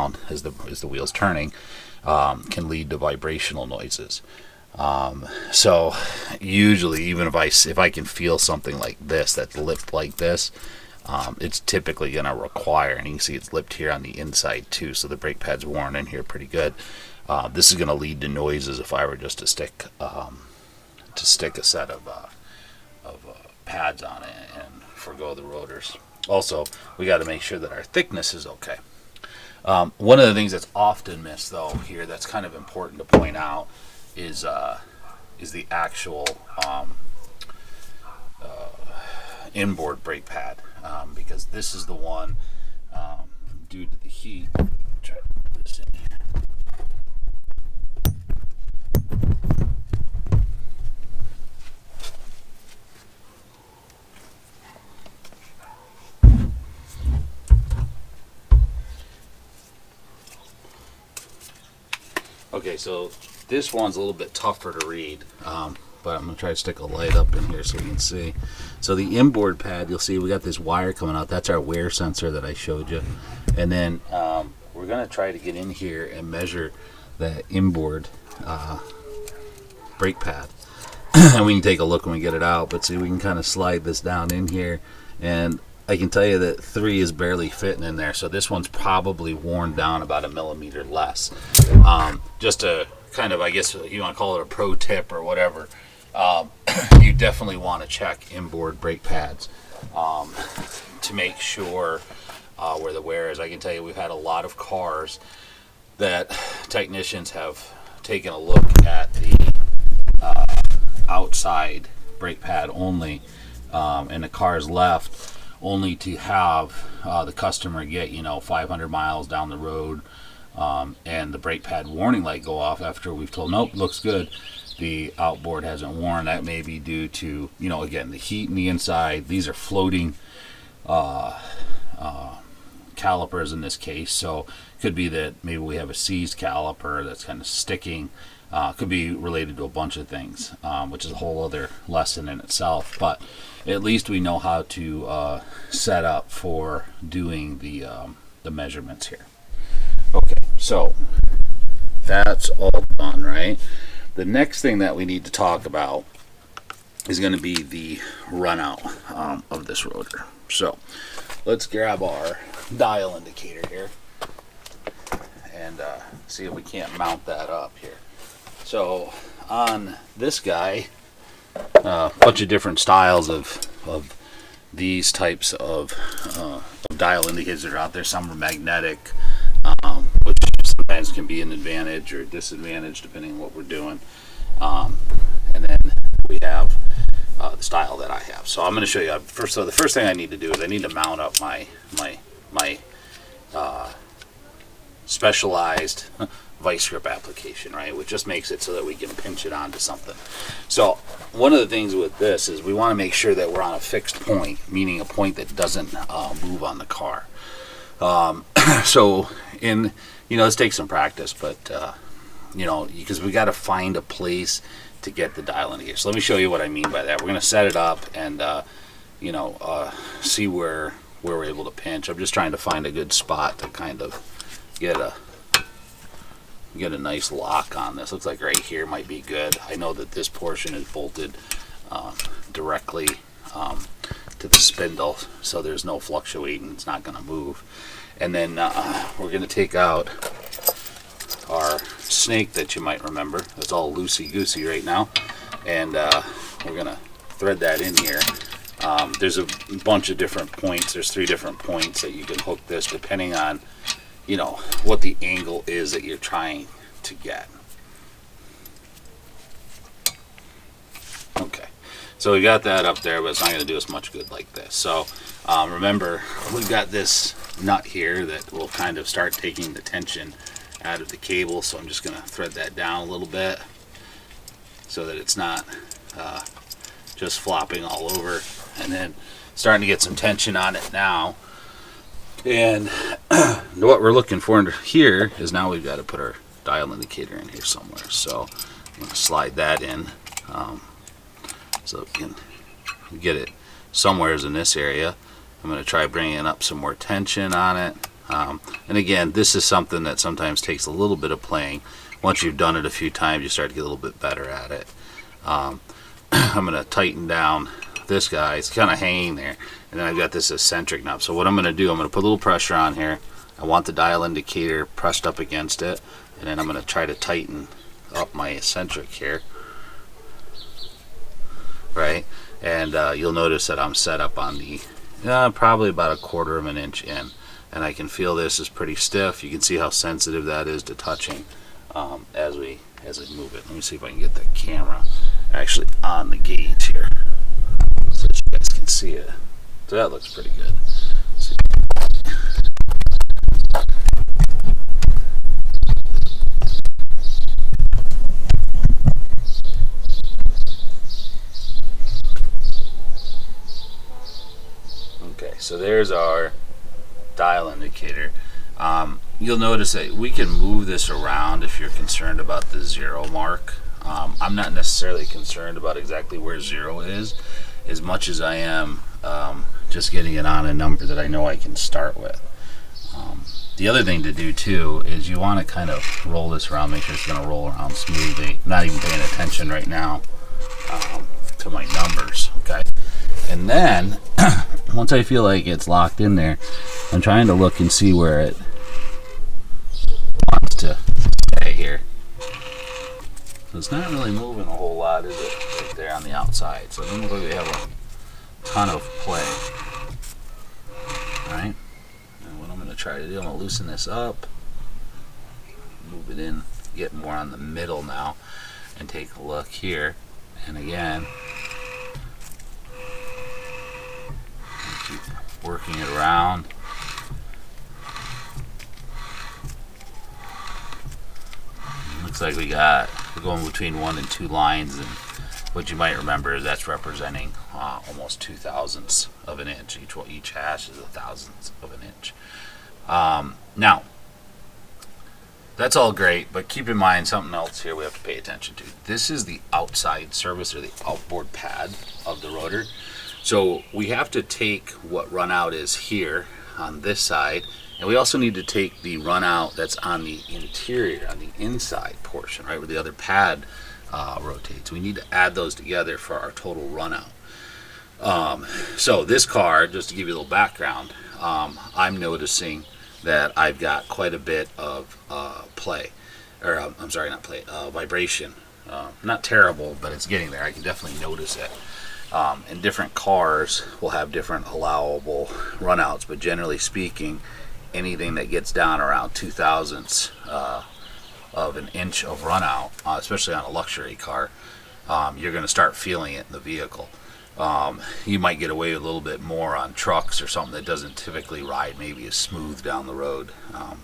around as the wheel's turning can lead to vibrational noises. So usually, even if I can feel something like this that's lipped like this, it's typically going to require, and you can see it's lipped here on the inside too, so the brake pad's worn in here pretty good. This is going to lead to noises if I were just to stick a set of pads on it and forgo the rotors. Also, we got to make sure that our thickness is okay. One of the things that's often missed though here, that's kind of important to point out, is the actual inboard brake pad, because this is the one, due to the heat. Try to put this in here. Okay, so this one's a little bit tougher to read, but I'm going to try to stick a light up in here so you can see. So the inboard pad, you'll see we got this wire coming out. That's our wear sensor that I showed you. And then we're going to try to get in here and measure that inboard brake pad. And we can take a look when we get it out, but see, we can kind of slide this down in here, and I can tell you that 3 is barely fitting in there, so this one's probably worn down about 1 millimeter less. Just a kind of, I guess you want to call it a pro tip or whatever, you definitely want to check inboard brake pads to make sure where the wear is. I can tell you we've had a lot of cars that technicians have taken a look at the outside brake pad only, and the car's left only to have the customer get 500 miles down the road, and the brake pad warning light go off after we've told, nope, looks good, the outboard hasn't worn. That may be due to, again, the heat in the inside. These are floating calipers in this case, so it could be that maybe we have a seized caliper that's kind of sticking. Could be related to a bunch of things, which is a whole other lesson in itself, but at least we know how to set up for doing the measurements here. Okay, so that's all done, right? The next thing that we need to talk about is going to be the run out of this rotor. So let's grab our dial indicator here and see if we can't mount that up here. So on this guy, a bunch of different styles of these types of dial indicators that are out there. Some are magnetic, which sometimes can be an advantage or disadvantage depending on what we're doing. And then we have the style that I have. So I'm going to show you first. So the first thing I need to do is I need to mount up my specialized vice grip application, right, which just makes it so that we can pinch it onto something. So one of the things with this is we want to make sure that we're on a fixed point, meaning a point that doesn't move on the car. So this takes some practice, but because we got to find a place to get the dial indicator. So let me show you what I mean by that. We're going to set it up and see where we're able to pinch. I'm just trying to find a good spot to kind of get a nice lock on this. Looks like right here might be good. I know that this portion is bolted directly to the spindle, so there's no fluctuating. It's not going to move. And then we're going to take out our snake that you might remember. It's all loosey-goosey right now, and we're going to thread that in here. There's a bunch of different points. There's 3 different points that you can hook this depending on what the angle is that you're trying to get. Okay, so we got that up there, but it's not going to do us much good like this. So remember, we've got this nut here that will kind of start taking the tension out of the cable, so I'm just going to thread that down a little bit so that it's not just flopping all over, and then starting to get some tension on it now. And what we're looking for here is now we've got to put our dial indicator in here somewhere. So I'm going to slide that in so we can get it somewhere in this area. I'm going to try bringing up some more tension on it. And again, this is something that sometimes takes a little bit of playing. Once you've done it a few times, you start to get a little bit better at it. I'm going to tighten down this guy. It's kind of hanging there. And then I've got this eccentric knob. So what I'm going to do, I'm going to put a little pressure on here. I want the dial indicator pressed up against it. And then I'm going to try to tighten up my eccentric here. Right? And you'll notice that I'm set up on the probably about 1/4 of an inch in. And I can feel this is pretty stiff. You can see how sensitive that is to touching as we move it. Let me see if I can get the camera actually on the gauge here so that you guys can see it. So that looks pretty good. Okay, so there's our dial indicator. You'll notice that we can move this around if you're concerned about the 0 mark. I'm not necessarily concerned about exactly where 0 is as much as I am just getting it on a number that I know I can start with. The other thing to do too is you want to kind of roll this around, make sure it's going to roll around smoothly. I'm not even paying attention right now to my numbers. Okay, and then once I feel like it's locked in there, I'm trying to look and see where it wants to stay here. So it's not really moving a whole lot, is it? Right there on the outside. So it doesn't look like we have a ton of play. Alright. And what I'm going to try to do, I'm going to loosen this up, move it in, get more on the middle now, and take a look here. And again, keep working it around. Looks like we're going between 1 and 2 lines, and what you might remember is that's representing almost 2/1000ths of an inch. Each hash is 1/1000th of an inch. Now, that's all great, but keep in mind something else here we have to pay attention to. This is the outside surface, or the outboard pad of the rotor. So we have to take what run out is here on this side, and we also need to take the run out that's on the interior, on the inside portion, right, where the other pad rotates. We need to add those together for our total run out. So this car, just to give you a little background, I'm noticing that I've got quite a bit of play, or I'm sorry, not play, vibration. Not terrible, but it's getting there. I can definitely notice it. And different cars will have different allowable runouts, but generally speaking, anything that gets down around 2/1000ths of an inch of runout, especially on a luxury car, you're going to start feeling it in the vehicle. You might get away with a little bit more on trucks or something that doesn't typically ride maybe as smooth down the road,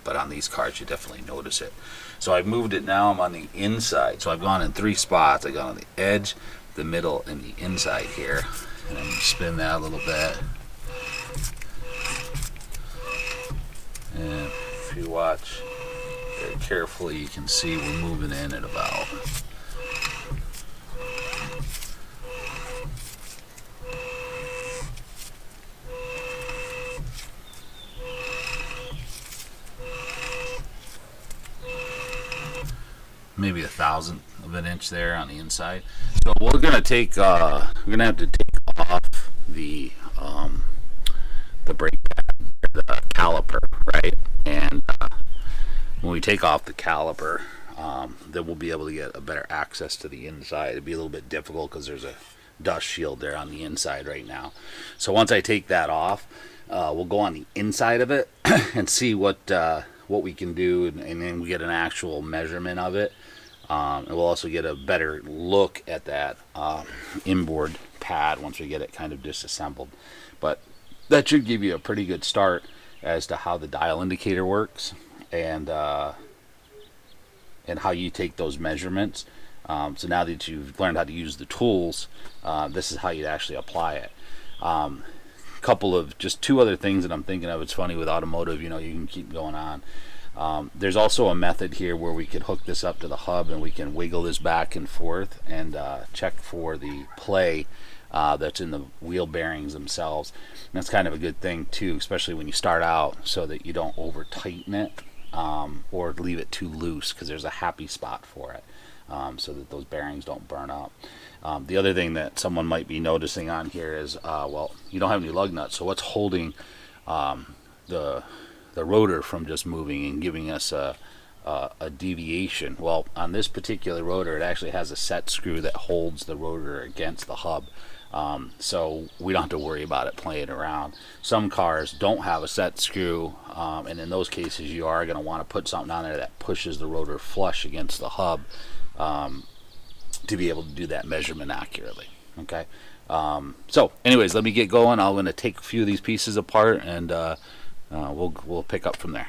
but on these cars you definitely notice it. So I've moved it now, I'm on the inside, so I've gone in 3 spots. I've gone on the edge, the middle, and the inside here, and I'm going to spin that a little bit. And if you watch very carefully, you can see we're moving in at about maybe 1/1000th of an inch there on the inside. So we're gonna take we're gonna have to take off the brake pad, or the caliper, right? And when we take off the caliper, then we'll be able to get a better access to the inside. It'd be a little bit difficult because there's a dust shield there on the inside right now. So once I take that off, we'll go on the inside of it and see what we can do, and then we get an actual measurement of it. And we'll also get a better look at that inboard pad once we get it kind of disassembled. But that should give you a pretty good start as to how the dial indicator works, and how you take those measurements. So now that you've learned how to use the tools, this is how you actually apply it. Couple of just 2 other things that I'm thinking of. It's funny with automotive, you can keep going on. There's also a method here where we could hook this up to the hub and we can wiggle this back and forth and check for the play that's in the wheel bearings themselves. And that's kind of a good thing too, especially when you start out, so that you don't over tighten it or leave it too loose, because there's a happy spot for it, so that those bearings don't burn up. The other thing that someone might be noticing on here is, well, you don't have any lug nuts, so what's holding the rotor from just moving and giving us a deviation? Well, on this particular rotor, it actually has a set screw that holds the rotor against the hub, so we don't have to worry about it playing around. Some cars don't have a set screw, and in those cases you are going to want to put something on there that pushes the rotor flush against the hub, to be able to do that measurement accurately. Okay, so anyways, let me get going. I'm going to take a few of these pieces apart, and we'll pick up from there.